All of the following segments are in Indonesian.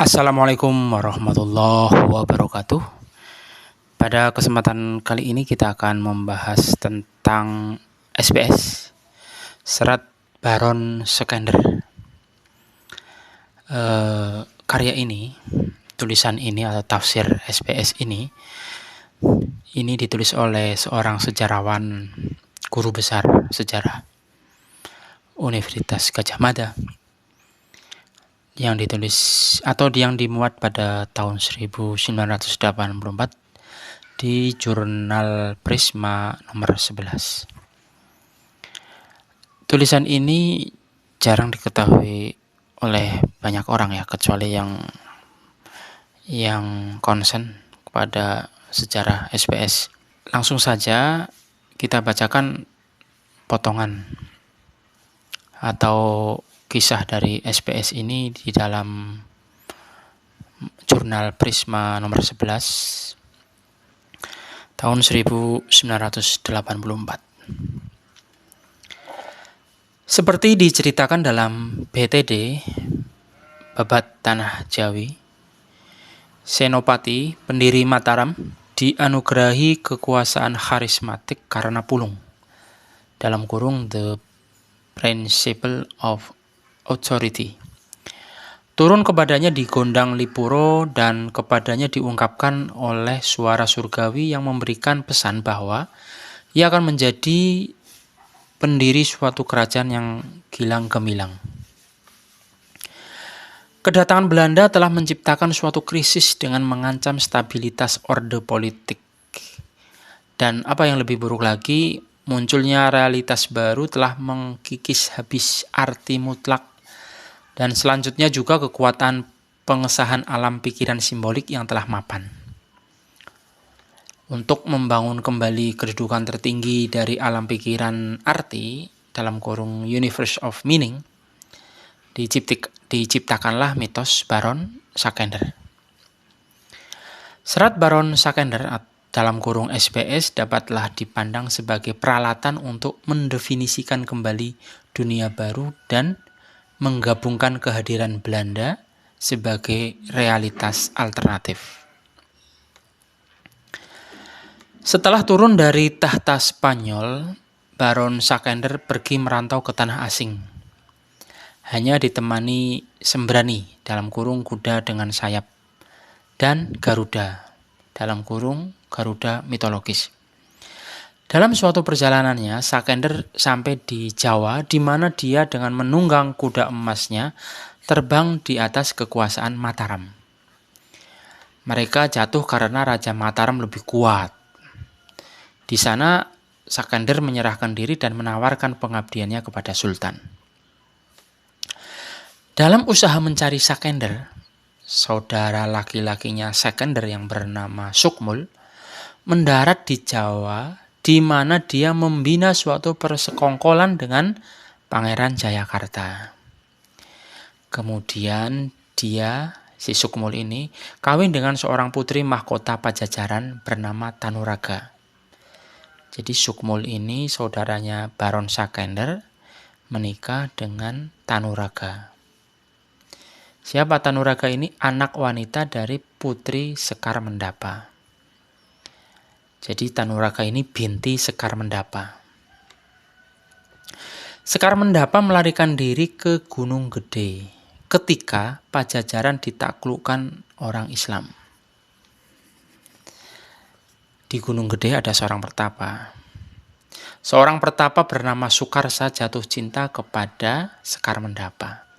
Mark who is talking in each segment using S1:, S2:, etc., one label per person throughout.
S1: Assalamualaikum warahmatullahi wabarakatuh. Pada kesempatan kali ini kita akan membahas tentang SPS, Serat Baron Skender. Karya ini, tulisan ini atau tafsir SPS ini ditulis oleh seorang sejarawan, guru besar sejarah Universitas Gadjah Mada, yang ditulis atau yang dimuat pada tahun 1984 di jurnal Prisma nomor 11. Tulisan ini jarang diketahui oleh banyak orang ya, kecuali yang concern kepada sejarah SPS. Langsung saja kita bacakan potongan atau kisah dari SPS ini di dalam jurnal Prisma nomor 11 tahun 1984. Seperti diceritakan dalam BTD Babat Tanah Jawi, Senopati pendiri Mataram dianugerahi kekuasaan karismatik karena pulung, dalam kurung the principle of authority, turun kepadanya di Gondang Lipuro dan kepadanya diungkapkan oleh suara surgawi yang memberikan pesan bahwa ia akan menjadi pendiri suatu kerajaan yang gilang gemilang. Kedatangan Belanda telah menciptakan suatu krisis dengan mengancam stabilitas orde politik. Dan apa yang lebih buruk lagi, munculnya realitas baru telah mengkikis habis arti mutlak dan selanjutnya juga kekuatan pengesahan alam pikiran simbolik yang telah mapan. Untuk membangun kembali kedudukan tertinggi dari alam pikiran arti, dalam kurung universe of meaning, diciptakanlah mitos Baron Skender. Serat Baron Skender dalam kurung SPS dapatlah dipandang sebagai peralatan untuk mendefinisikan kembali dunia baru dan menggabungkan kehadiran Belanda sebagai realitas alternatif. Setelah turun dari tahta Spanyol, Baron Skender pergi merantau ke tanah asing. Hanya ditemani Sembrani dalam kurung kuda dengan sayap dan Garuda dalam kurung Garuda mitologis. Dalam suatu perjalanannya, Skender sampai di Jawa, di mana dia dengan menunggang kuda emasnya terbang di atas kekuasaan Mataram. Mereka jatuh karena Raja Mataram lebih kuat. Di sana, Skender menyerahkan diri dan menawarkan pengabdiannya kepada Sultan. Dalam usaha mencari Skender, saudara laki-lakinya Skender yang bernama Sukmul mendarat di Jawa, di mana dia membina suatu persekongkolan dengan Pangeran Jayakarta. Kemudian si Sukmul ini, kawin dengan seorang putri mahkota Pajajaran bernama Tanuraga. Jadi Sukmul ini saudaranya Baron Skender menikah dengan Tanuraga. Siapa Tanuraga ini? Anak wanita dari Putri Sekar Mendapa. Jadi Tanuraga ini binti Sekar Mendapa. Sekar Mendapa melarikan diri ke Gunung Gede ketika Pajajaran ditaklukkan orang Islam. Di Gunung Gede ada seorang pertapa. Seorang pertapa bernama Sukarsa jatuh cinta kepada Sekar Mendapa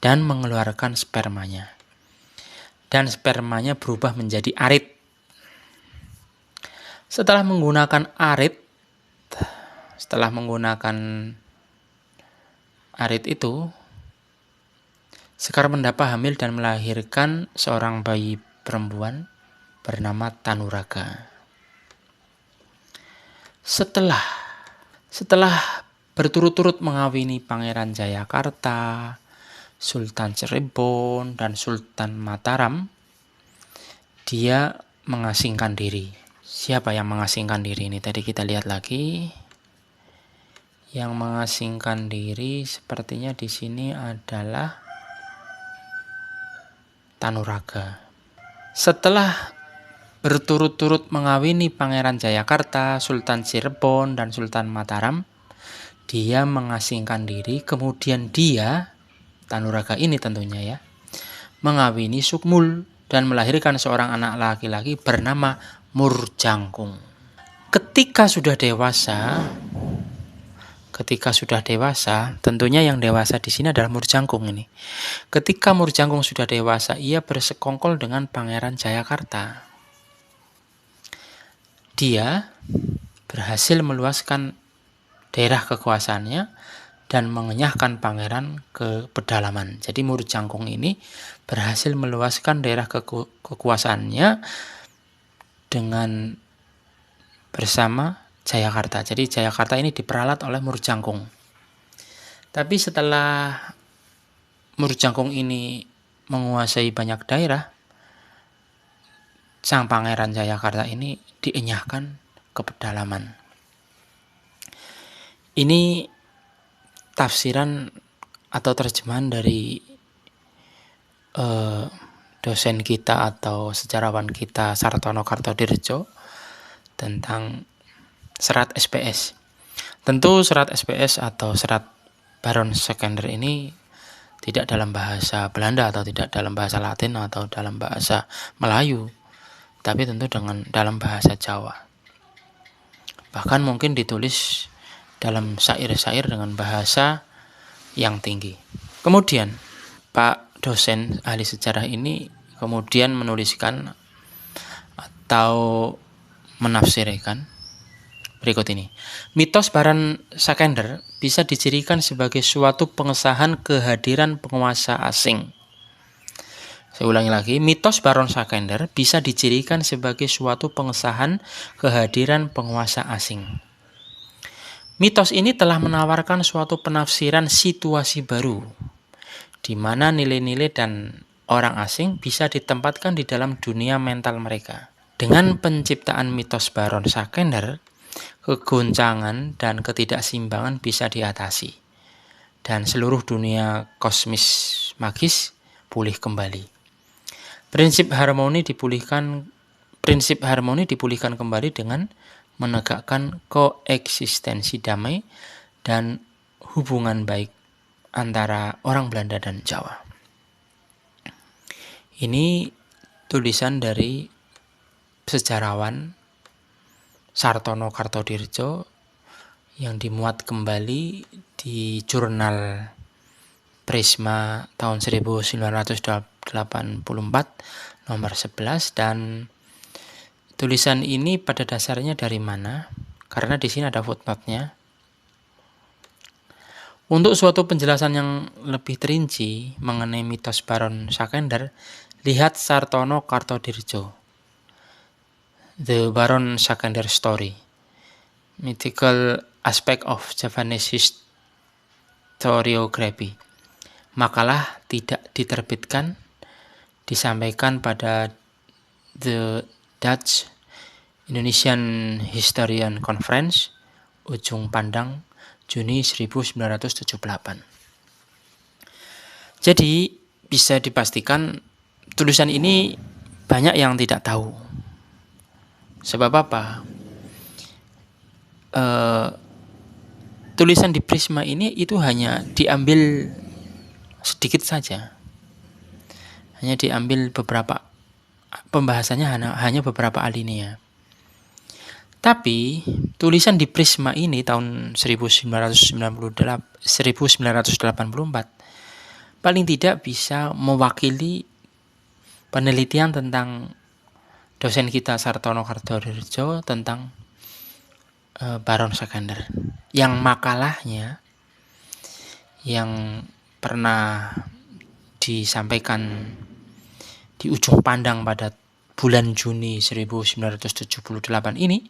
S1: dan mengeluarkan spermanya. Dan spermanya berubah menjadi arit. Setelah menggunakan arit itu, Sekar Mendapa hamil dan melahirkan seorang bayi perempuan bernama Tanuraga. Setelah berturut-turut mengawini Pangeran Jayakarta, Sultan Cirebon, dan Sultan Mataram, dia mengasingkan diri. Siapa yang mengasingkan diri ini? Tadi kita lihat lagi. Yang mengasingkan diri sepertinya di sini adalah Tanuraga. Setelah berturut-turut mengawini Pangeran Jayakarta, Sultan Cirebon, dan Sultan Mataram, dia mengasingkan diri. Kemudian dia, Tanuraga ini tentunya ya, mengawini Sukmul dan melahirkan seorang anak laki-laki bernama Murjangkung. Ketika sudah dewasa, tentunya yang dewasa di sini adalah Murjangkung ini. Ketika Murjangkung sudah dewasa, ia bersekongkol dengan Pangeran Jayakarta. Dia berhasil meluaskan daerah kekuasaannya dan mengenyahkan pangeran ke pedalaman. Jadi Murjangkung ini berhasil meluaskan daerah kekuasaannya dengan bersama Jayakarta. Jadi Jayakarta ini diperalat oleh Murjangkung. Tapi setelah Murjangkung ini menguasai banyak daerah, sang Pangeran Jayakarta ini dienyahkan ke pedalaman. Ini tafsiran atau terjemahan dari dosen kita atau sejarawan kita Sartono Kartodirjo tentang serat SPS. Tentu serat SPS atau serat Baron Sakander ini tidak dalam bahasa Belanda atau tidak dalam bahasa Latin atau dalam bahasa Melayu, tapi tentu dalam bahasa Jawa. Bahkan mungkin ditulis dalam syair-syair dengan bahasa yang tinggi. Kemudian Pak dosen ahli sejarah ini kemudian menuliskan atau menafsirkan berikut ini. Mitos Baron Sakander bisa dicirikan sebagai suatu pengesahan kehadiran penguasa asing. Saya ulangi lagi, mitos Baron Sakander bisa dicirikan sebagai suatu pengesahan kehadiran penguasa asing. Mitos ini telah menawarkan suatu penafsiran situasi baru, di mana nilai-nilai dan orang asing bisa ditempatkan di dalam dunia mental mereka. Dengan penciptaan mitos Baron Sakander, kegoncangan dan ketidakseimbangan bisa diatasi, dan seluruh dunia kosmis magis pulih kembali. Prinsip harmoni dipulihkan kembali dengan menegakkan koeksistensi damai dan hubungan baik antara orang Belanda dan Jawa. Ini tulisan dari sejarawan Sartono Kartodirjo yang dimuat kembali di jurnal Prisma tahun 1984 nomor 11, dan tulisan ini pada dasarnya dari mana? Karena di sini ada footnote-nya. Untuk suatu penjelasan yang lebih terinci mengenai mitos Baron Sakander, lihat Sartono Kartodirjo, The Baron Sakander Story, Mythical Aspect of Javanese Historiography. Makalah tidak diterbitkan, disampaikan pada The Dutch Indonesian Historian Conference, Ujung Pandang, Juni 1978. Jadi bisa dipastikan tulisan ini banyak yang tidak tahu. Sebab apa? Tulisan di Prisma ini itu hanya diambil sedikit saja. Hanya diambil beberapa, pembahasannya hanya beberapa alinea. Tapi tulisan di Prisma ini tahun 1984 paling tidak bisa mewakili penelitian tentang dosen kita Sartono Kartodirjo tentang Baron Sakander, yang makalahnya yang pernah disampaikan di Ujung Pandang pada bulan Juni 1978 ini,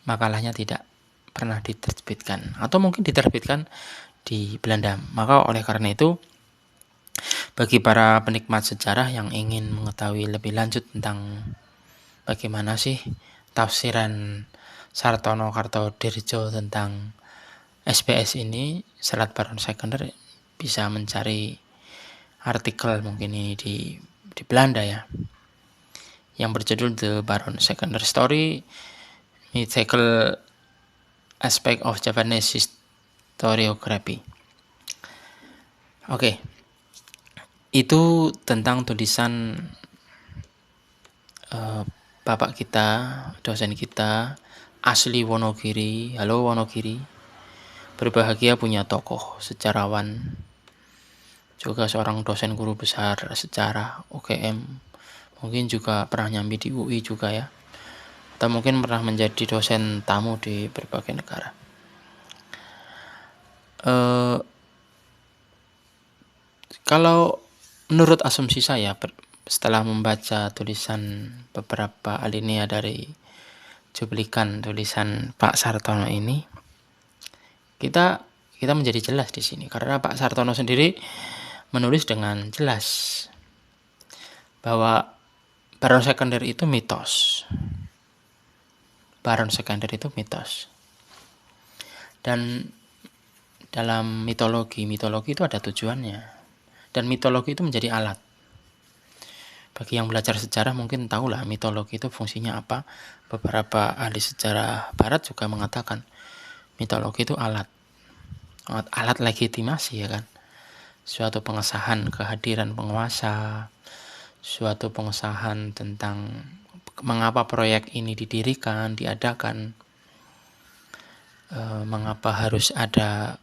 S1: makalahnya tidak pernah diterbitkan atau mungkin diterbitkan di Belanda. Maka oleh karena itu, bagi para penikmat sejarah yang ingin mengetahui lebih lanjut tentang bagaimana sih tafsiran Sartono Kartodirjo tentang SPS ini, Serat Baron Sakander, bisa mencari artikel mungkin ini di di Belanda ya, yang berjudul The Baron Secondary Story, Mythical Aspect of Japanese Historiography. Oke, itu tentang tulisan bapak kita, dosen kita, Asli Wonogiri. Halo Wonogiri, berbahagia punya tokoh sejarawan, juga seorang dosen guru besar sejarah UGM, mungkin juga pernah nyambi di UI juga ya, atau mungkin pernah menjadi dosen tamu di berbagai negara. Kalau menurut asumsi saya, setelah membaca tulisan beberapa alinea dari cuplikan tulisan Pak Sartono ini, kita menjadi jelas di sini, karena Pak Sartono sendiri menulis dengan jelas bahwa Baron Sekunder itu mitos. Baron Sekunder itu mitos. Dan dalam mitologi itu ada tujuannya. Dan mitologi itu menjadi alat. Bagi yang belajar sejarah mungkin tahulah mitologi itu fungsinya apa. Beberapa ahli sejarah barat juga mengatakan mitologi itu alat legitimasi, ya kan. Suatu pengesahan kehadiran penguasa, suatu pengesahan tentang mengapa proyek ini didirikan, diadakan, mengapa harus ada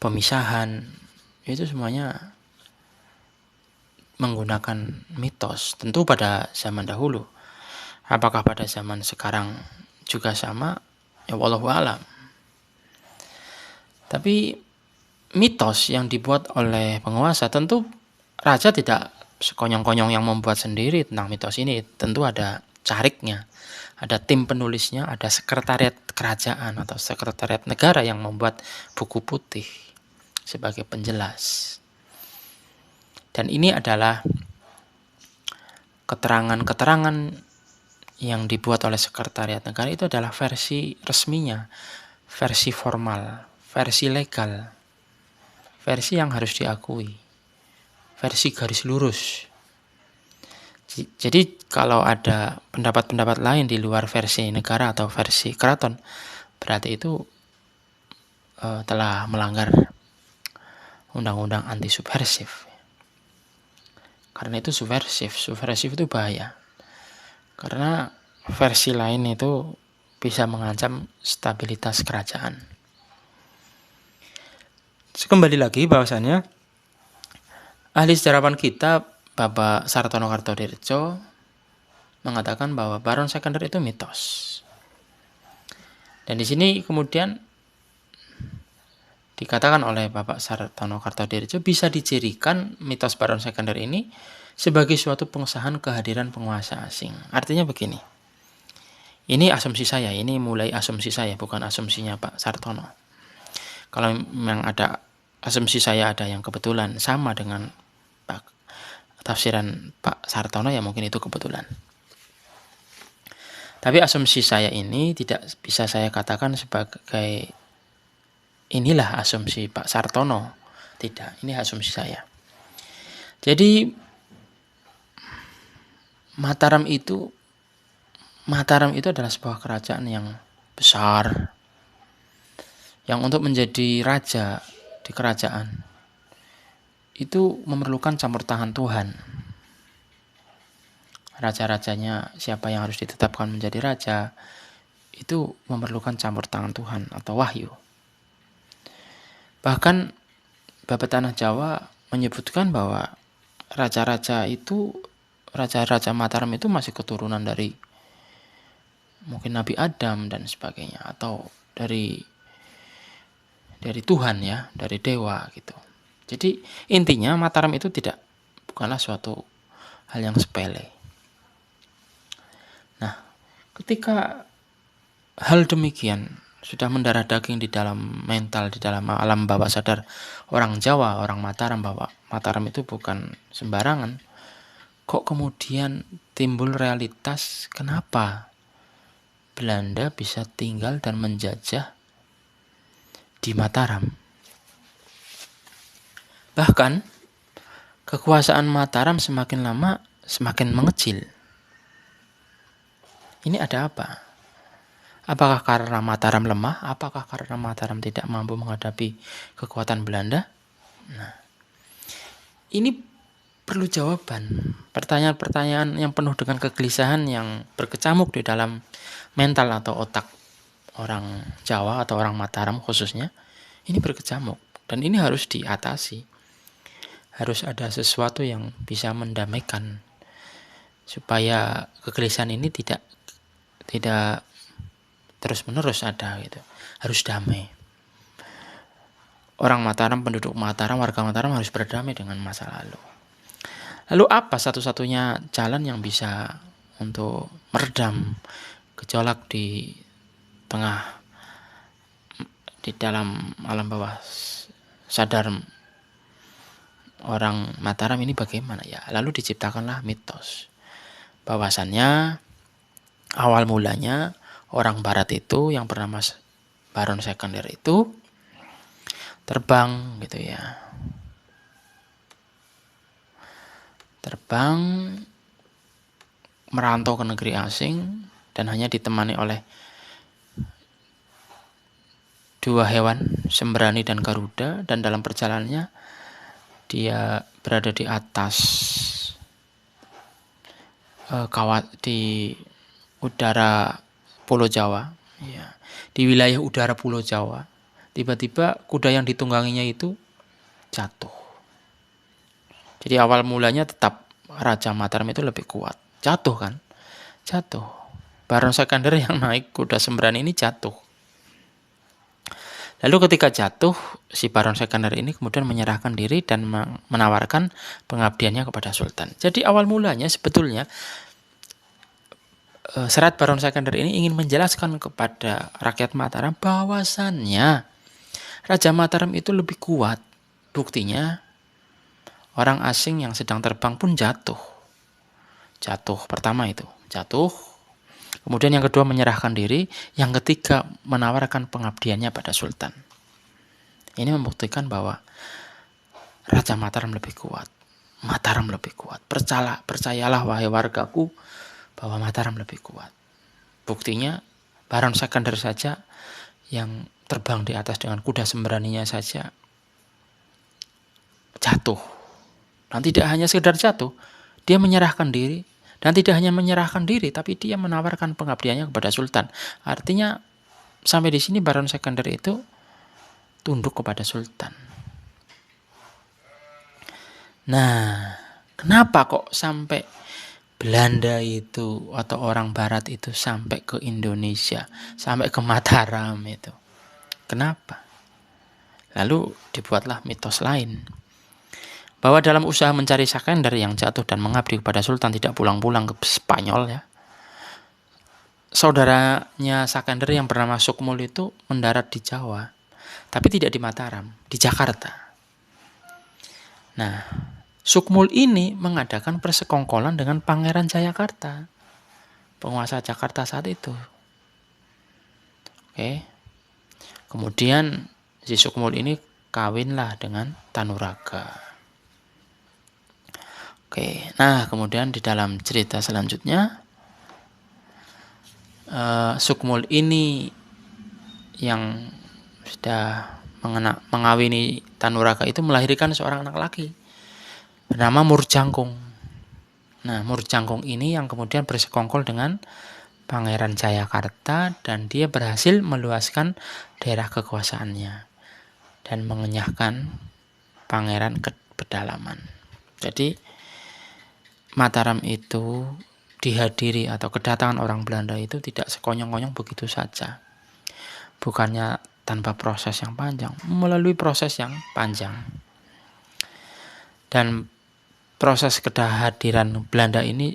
S1: pemisahan, itu semuanya menggunakan mitos. Tentu pada zaman dahulu. Apakah pada zaman sekarang juga sama? Ya wallahu alam. Tapi mitos yang dibuat oleh penguasa, tentu raja tidak sekonyong-konyong yang membuat sendiri tentang mitos ini. Tentu ada cariknya, ada tim penulisnya, ada sekretariat kerajaan atau sekretariat negara yang membuat buku putih sebagai penjelas. Dan ini adalah keterangan-keterangan yang dibuat oleh sekretariat negara, itu adalah versi resminya, versi formal, versi legal, versi yang harus diakui, versi garis lurus. Jadi kalau ada pendapat-pendapat lain di luar versi negara atau versi keraton, berarti itu telah melanggar undang-undang anti subversif. Karena itu subversif itu bahaya. Karena versi lain itu bisa mengancam stabilitas kerajaan. Kembali lagi bahwasannya ahli sejarawan kita Bapak Sartono Kartodirjo mengatakan bahwa Baron Sekunder itu mitos. Dan di sini kemudian dikatakan oleh Bapak Sartono Kartodirjo bisa dicirikan mitos Baron Sekunder ini sebagai suatu pengesahan kehadiran penguasa asing. Artinya begini. Ini asumsi saya, ini mulai asumsi saya, bukan asumsinya Pak Sartono. Kalau memang ada asumsi saya ada yang kebetulan sama dengan tafsiran Pak Sartono, ya mungkin itu kebetulan. Tapi asumsi saya ini tidak bisa saya katakan sebagai inilah asumsi Pak Sartono. Tidak, ini asumsi saya. Jadi Mataram itu adalah sebuah kerajaan yang besar, yang untuk menjadi raja di kerajaan itu memerlukan campur tangan Tuhan. Raja-rajanya, siapa yang harus ditetapkan menjadi raja, itu memerlukan campur tangan Tuhan atau wahyu. Bahkan Bapak Tanah Jawa menyebutkan bahwa raja-raja Mataram itu masih keturunan dari mungkin Nabi Adam dan sebagainya, atau dari Tuhan ya, dari dewa gitu. Jadi intinya Mataram itu bukanlah suatu hal yang sepele. Nah, ketika hal demikian sudah mendarah daging di dalam mental, di dalam alam bawah sadar orang Jawa, orang Mataram, bahwa Mataram itu bukan sembarangan, kok kemudian timbul realitas kenapa Belanda bisa tinggal dan menjajah di Mataram. Bahkan kekuasaan Mataram semakin lama semakin mengecil. Ini ada apa? Apakah karena Mataram lemah? Apakah karena Mataram tidak mampu menghadapi kekuatan Belanda? Nah, ini perlu jawaban. Pertanyaan-pertanyaan yang penuh dengan kegelisahan yang berkecamuk di dalam mental atau otak orang Jawa atau orang Mataram khususnya, ini berkecamuk. Dan ini harus diatasi. Harus ada sesuatu yang bisa mendamaikan supaya kegelisahan ini tidak terus-menerus ada gitu. Harus damai. Orang Mataram, penduduk Mataram, warga Mataram harus berdamai dengan masa lalu. Lalu apa satu-satunya jalan yang bisa untuk meredam gejolak di dalam alam bawah sadar orang Mataram ini bagaimana ya? Lalu diciptakanlah mitos. Bahwasannya awal mulanya orang barat itu yang bernama Baron Sekander itu terbang gitu ya. Terbang merantau ke negeri asing dan hanya ditemani oleh 2 hewan, Sembrani dan Garuda, dan dalam perjalanannya dia berada di atas di udara Pulau Jawa, ya, di wilayah udara Pulau Jawa. Tiba-tiba kuda yang ditungganginya itu jatuh. Jadi awal mulanya tetap Raja Mataram itu lebih kuat. Jatuh kan? Jatuh. Baron Sekander yang naik kuda Sembrani ini jatuh. Lalu ketika jatuh, si Baron Sekander ini kemudian menyerahkan diri dan menawarkan pengabdiannya kepada Sultan. Jadi awal mulanya sebetulnya serat Baron Sekander ini ingin menjelaskan kepada rakyat Mataram bahwasannya Raja Mataram itu lebih kuat. Buktinya orang asing yang sedang terbang pun jatuh. Jatuh pertama itu, jatuh. Kemudian yang kedua menyerahkan diri, yang ketiga menawarkan pengabdiannya pada Sultan. Ini membuktikan bahwa Raja Mataram lebih kuat. Mataram lebih kuat. Percayalah wahai wargaku bahwa Mataram lebih kuat. Buktinya Baron Sekander saja yang terbang di atas dengan kuda Sembraninya saja jatuh. Dan tidak hanya sekedar jatuh, dia menyerahkan diri. Dan tidak hanya menyerahkan diri, tapi dia menawarkan pengabdiannya kepada Sultan. Artinya sampai di sini Baron Sekander itu tunduk kepada Sultan. Nah, kenapa kok sampai Belanda itu atau orang Barat itu sampai ke Indonesia, sampai ke Mataram itu? Kenapa? Lalu dibuatlah mitos lain. Bahwa dalam usaha mencari Sekander yang jatuh dan mengabdi kepada Sultan tidak pulang-pulang ke Spanyol ya. Saudaranya Sekander yang bernama Sukmul itu mendarat di Jawa, tapi tidak di Mataram, di Jakarta. Nah, Sukmul ini mengadakan persekongkolan dengan Pangeran Jayakarta, penguasa Jakarta saat itu. Oke. Kemudian si Sukmul ini kawinlah dengan Tanuraga. Oke, nah kemudian di dalam cerita selanjutnya Sukmul ini yang sudah mengawini Tanuraga itu melahirkan seorang anak laki bernama Murjangkung. Nah, Murjangkung ini yang kemudian bersekongkol dengan Pangeran Jayakarta dan dia berhasil meluaskan daerah kekuasaannya dan mengenyahkan pangeran ke pedalaman. Jadi Mataram itu dihadiri atau kedatangan orang Belanda itu tidak sekonyong-konyong begitu saja. Bukannya tanpa proses yang panjang, melalui proses yang panjang. Dan proses kehadiran Belanda ini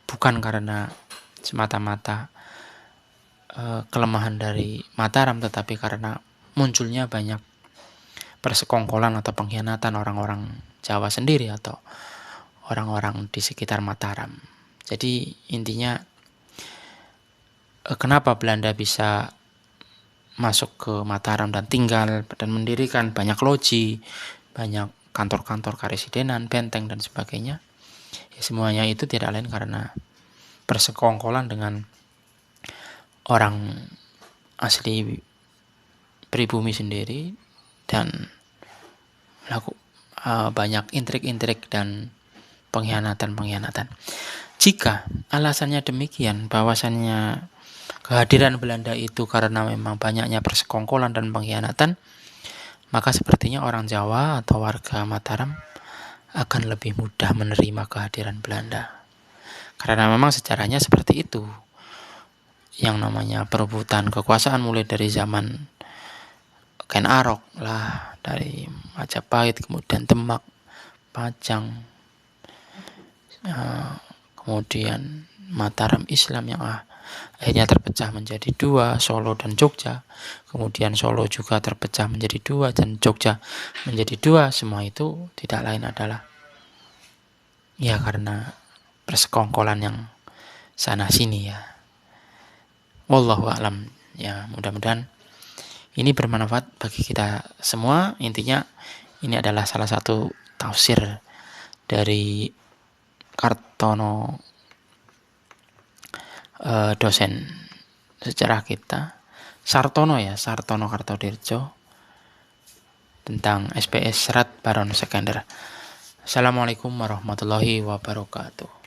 S1: bukan karena semata-mata kelemahan dari Mataram, tetapi karena munculnya banyak persekongkolan atau pengkhianatan orang-orang Jawa sendiri atau orang-orang di sekitar Mataram. Jadi intinya kenapa Belanda bisa masuk ke Mataram dan tinggal dan mendirikan banyak loji, banyak kantor-kantor karesidenan, benteng dan sebagainya. Ya, semuanya itu tidak lain karena persekongkolan dengan orang asli pribumi sendiri dan banyak intrik-intrik dan pengkhianatan-pengkhianatan. Jika alasannya demikian, bahwasannya kehadiran Belanda itu karena memang banyaknya persekongkolan dan pengkhianatan, maka sepertinya orang Jawa atau warga Mataram akan lebih mudah menerima kehadiran Belanda. Karena memang sejarahnya seperti itu. Yang namanya perebutan kekuasaan mulai dari zaman Ken Arok lah, dari Majapahit, kemudian Demak, Pajang, kemudian Mataram Islam yang akhirnya terpecah menjadi dua, Solo dan Jogja. Kemudian Solo juga terpecah menjadi dua dan Jogja menjadi dua. Semua itu tidak lain adalah ya karena persekongkolan yang sana sini ya. Wallahu a'lam. Ya, mudah-mudahan ini bermanfaat bagi kita semua. Intinya ini adalah salah satu tafsir dari Kartono, dosen sejarah kita, Sartono Kartodirjo, tentang SPS Serat Baron Sakander. Assalamualaikum warahmatullahi wabarakatuh.